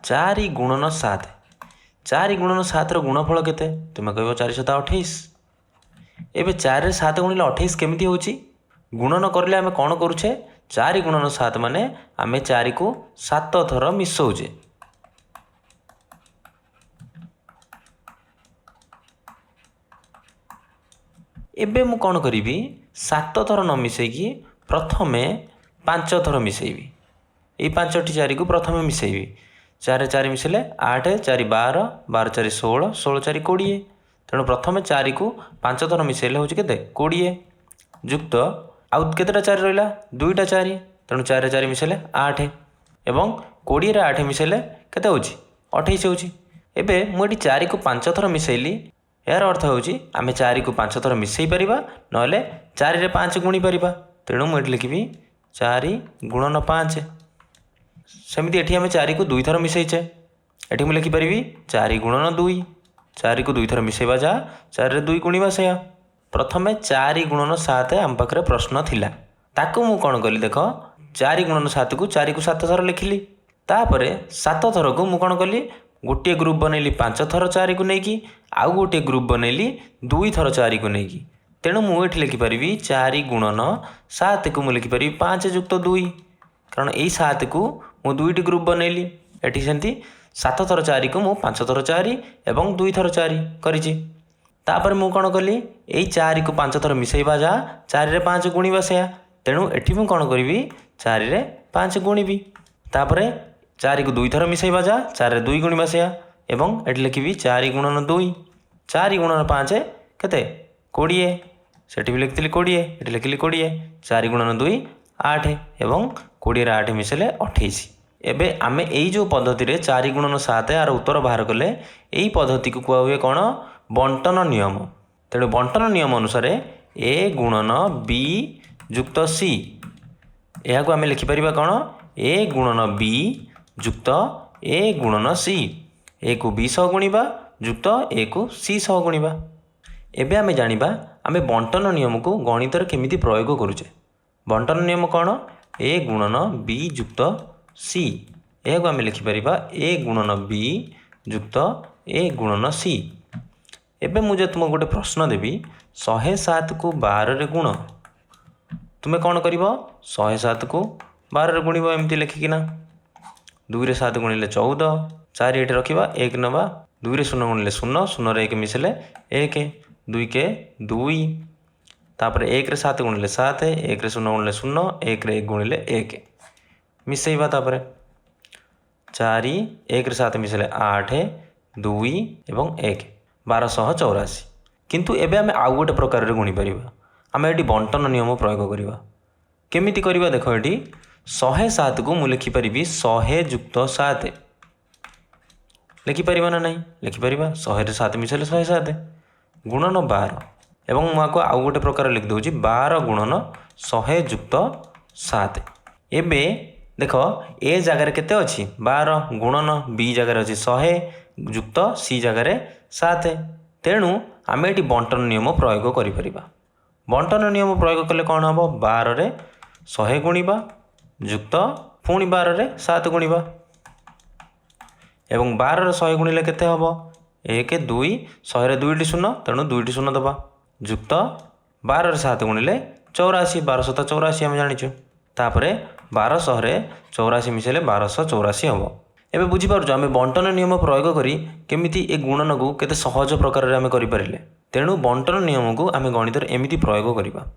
4 ଗୁଣନ 7। 4 ଗୁଣନ 7ର ଗୁଣଫଳ କେତେ? ତୁମେ କହିବ 4 7 28। ଏବେ 4ରେ 7 ଗୁଣିଲେ 28 କେମିତି ହେଉଛି? ଗୁଣନ କରିଲେ ଆମେ କ'ଣ କରୁଛେ? 4 ଗୁଣନ 7 ମାନେ ଆମେ 4କୁ 7 ଥର ମିଶାଉଛେ। ଏବେ ମୁଁ କ'ଣ କରିବି? 7 ଥର ନ ମିଶାଇକି ପ୍ରଥମେ 5 ଥର ମିଶାଇବି। ଏଇ 5ଟି 4କୁ ପ୍ରଥମେ ମିଶାଇବି। 4 4 ମିଶାଇଲେ 8, 4 12, 12 4 16, 16 4 20। ତେଣୁ ପ୍ରଥମେ 4କୁ 5 ଥର ମିଶାଇଲେ ହେଉଛି କେତେ? 20 ଯୁକ୍ତ ଆଉ କେତେଟା 4 ରହିଲା? 2ଟା 4। ତେଣୁ 4 4 ମିଶାଇଲେ 8 ଏବଂ 20ରେ 8 ମିଶାଇଲେ କେତେ ହେଉଛି? 28 ହେଉଛି। ଏବେ ମୁଁ ଏଠି 4କୁ 5 ଥର ମିଶାଇଲି। ଏହାର ଅର୍ଥ ହେଉଛି ଆମେ 4କୁ 5 ଥର ମିଶାଇ ପାରିବା, ନହେଲେ 4ରେ 5 ଗୁଣି ପାରିବା। ତେଣୁ ମୁଁ ଏଠି ଲେଖିବି 4 ଗୁଣନ 5। ସେମିତି ଏଠି ଆମେ 4କୁ 2 ଥର ମିଶାଇଛେ। ଏଠି ମୁଁ ଲେଖିପାରିବି 4 ଗୁଣନ 2। 4କୁ 2 ଥର ମିଶାଇବା ଯାହା, 4ରେ 2 ଗୁଣିବା ସେୟା। ପ୍ରଥମେ 4 ଗୁଣନ 7 ଆମ ପାଖରେ ପ୍ରଶ୍ନ ଥିଲା। ତାକୁ ମୁଁ କ'ଣ କଲି ଦେଖ, 4 ଗୁଣନ 7କୁ 4କୁ 7 ଥର ଲେଖିଲି। ତାପରେ 7 ଥରକୁ ମୁଁ କ'ଣ କଲି? ଗୋଟିଏ ଗ୍ରୁପ୍ ବନେଇଲି 5 ଥର 4କୁ ନେଇକି, ଆଉ ଗୋଟିଏ ଗ୍ରୁପ୍ ବନେଇଲି 2 ଥର 4କୁ ନେଇକି। ତେଣୁ ମୁଁ ଏଠି ଲେଖିପାରିବି 4 ଗୁଣନ 7କୁ ମୁଁ ଲେଖିପାରିବି 5 ଯୁକ୍ତ 2, କାରଣ ଏଇ 7କୁ ମୁଁ 2ଟି ଗ୍ରୁପ୍ ବନେଇଲି। ଏଠି ସେମିତି 7 ଥର 4କୁ ମୁଁ 5 ଥର 4 ଏବଂ 2 ଥର 4 କରିଛି। ତାପରେ ମୁଁ କ'ଣ କଲି? ଏଇ 4କୁ 5 ଥର ମିଶାଇବା ଯାହା, 4ରେ 5 ଗୁଣିବା ସେୟା। ତେଣୁ ଏଠି ମୁଁ କ'ଣ କରିବି? 4ରେ 5 ଗୁଣିବି। ତାପରେ 4କୁ 2 ଥର ମିଶାଇବା ଯାହା, 4ରେ 2 ଗୁଣିବା ସେୟା। ଏବଂ ଏଠି ଲେଖିବି 4 ଗୁଣନ 2। 4 ଗୁଣନ 5 କେତେ? 20। ସେଠି ବି ଲେଖିଥିଲି 20, ଏଠି ଲେଖିଲି 20। 4 ଗୁଣନ 2 8 ଏବଂ 20ରେ 8 ମିଶାଇଲେ 28। ଏବେ ଆମେ ଏଇ ଯେଉଁ ପଦ୍ଧତିରେ 4 ଗୁଣନ 7 ଆର ଉତ୍ତର ବାହାର କଲେ, ଏଇ ପଦ୍ଧତିକୁ କୁହାହୁଏ କ'ଣ? ବଣ୍ଟନ ନିୟମ। ତେଣୁ ବଣ୍ଟନ ନିୟମ ଅନୁସାରେ A ଗୁଣନ B ଯୁକ୍ତ C, ଏହାକୁ ଆମେ ଲେଖିପାରିବା କ'ଣ? A ଗୁଣନ B ଯୁକ୍ତ A ଗୁଣନ C। Aକୁ B ସହ ଗୁଣିବା ଯୁକ୍ତ Aକୁ C ସହ ଗୁଣିବା। ଏବେ ଆମେ ଜାଣିବା ଆମେ ବଣ୍ଟନ ନିୟମକୁ ଗଣିତରେ କେମିତି ପ୍ରୟୋଗ କରୁଛେ। ବଣ୍ଟନ ନିୟମ କ'ଣ? A ଗୁଣନ B ଯୁକ୍ତ C, ଏହାକୁ ଆମେ ଲେଖିପାରିବା A ଗୁଣନ B ଯୁକ୍ତ A ଗୁଣନ C। ଏବେ ମୁଁ ଯଦି ତୁମକୁ ଗୋଟେ ପ୍ରଶ୍ନ ଦେବି, 107କୁ 12ରେ ଗୁଣ, ତୁମେ କ'ଣ କରିବ? 107କୁ 12ରେ ଗୁଣିବ ଏମିତି ଲେଖିକିନା। 2ରେ 7 ଗୁଣିଲେ 14, 4 ଏଠି ରଖିବା, 1 ନେବା, 2ରେ 0 ଗୁଣିଲେ 0, 0ରେ 1 ମିଶାଇଲେ 1, 2କେ 2। ତାପରେ 1ରେ 7 ଗୁଣିଲେ 7, 1ରେ 0 ଗୁଣିଲେ 0, 1ରେ 1 ଗୁଣିଲେ 1। ମିଶାଇବା ତାପରେ 4, 1ରେ 7 ମିଶାଇଲେ 8, 2 ଏବଂ 1, 1284। କିନ୍ତୁ ଏବେ ଆମେ ଆଉ ଗୋଟେ ପ୍ରକାରରେ ଗୁଣିପାରିବା। ଆମେ ଏଠି ବଣ୍ଟନ ନିୟମ ପ୍ରୟୋଗ କରିବା। କେମିତି କରିବା ଦେଖ, ଏଠି 107କୁ ମୁଁ ଲେଖିପାରିବି 100 ଯୁକ୍ତ 7। ଲେଖିପାରିବା ନା ନାହିଁ? ଲେଖିପାରିବା। 100ରେ 7 ମିଶାଇଲେ 107 ଗୁଣନ 12। ଏବଂ ମୁଁ ଆକୁ ଆଉ ଗୋଟେ ପ୍ରକାର ଲେଖିଦେଉଛି 12 ଗୁଣନ 100 ଯୁକ୍ତ 7। ଏବେ ଦେଖ, ଏ ଜାଗାରେ କେତେ ଅଛି? 12 ଗୁଣନ B ଜାଗାରେ ଅଛି 100 ଯୁକ୍ତ C ଜାଗାରେ 7। ତେଣୁ ଆମେ ଏଠି ବଣ୍ଟନ ନିୟମ ପ୍ରୟୋଗ କରିପାରିବା। ବଣ୍ଟନ ନିୟମ ପ୍ରୟୋଗ କଲେ କ'ଣ ହେବ? 12ରେ 100 ଗୁଣିବା ଯୁକ୍ତ ପୁଣି 12ରେ 7 ଗୁଣିବା ଏବଂ 12ରେ 100 ଗୁଣିଲେ କେତେ ହେବ? 1 2, 100ରେ 2ଟି 0, ତେଣୁ 2ଟି 0 ଦେବା ଯୁକ୍ତ 12ରେ 7 ଗୁଣିଲେ 84, 12 7 84 ଆମେ ଜାଣିଛୁ। ତାପରେ 1200ରେ 84 ମିଶାଇଲେ 1284 ହେବ। ଏବେ ବୁଝିପାରୁଛୁ ଆମେ ବଣ୍ଟନ ନିୟମ ପ୍ରୟୋଗ କରି କେମିତି ଏ ଗୁଣନକୁ କେତେ ସହଜ ପ୍ରକାରରେ ଆମେ କରିପାରିଲେ। ତେଣୁ ବଣ୍ଟନ ନିୟମକୁ ଆମେ ଗଣିତରେ ଏମିତି ପ୍ରୟୋଗ କରିବା।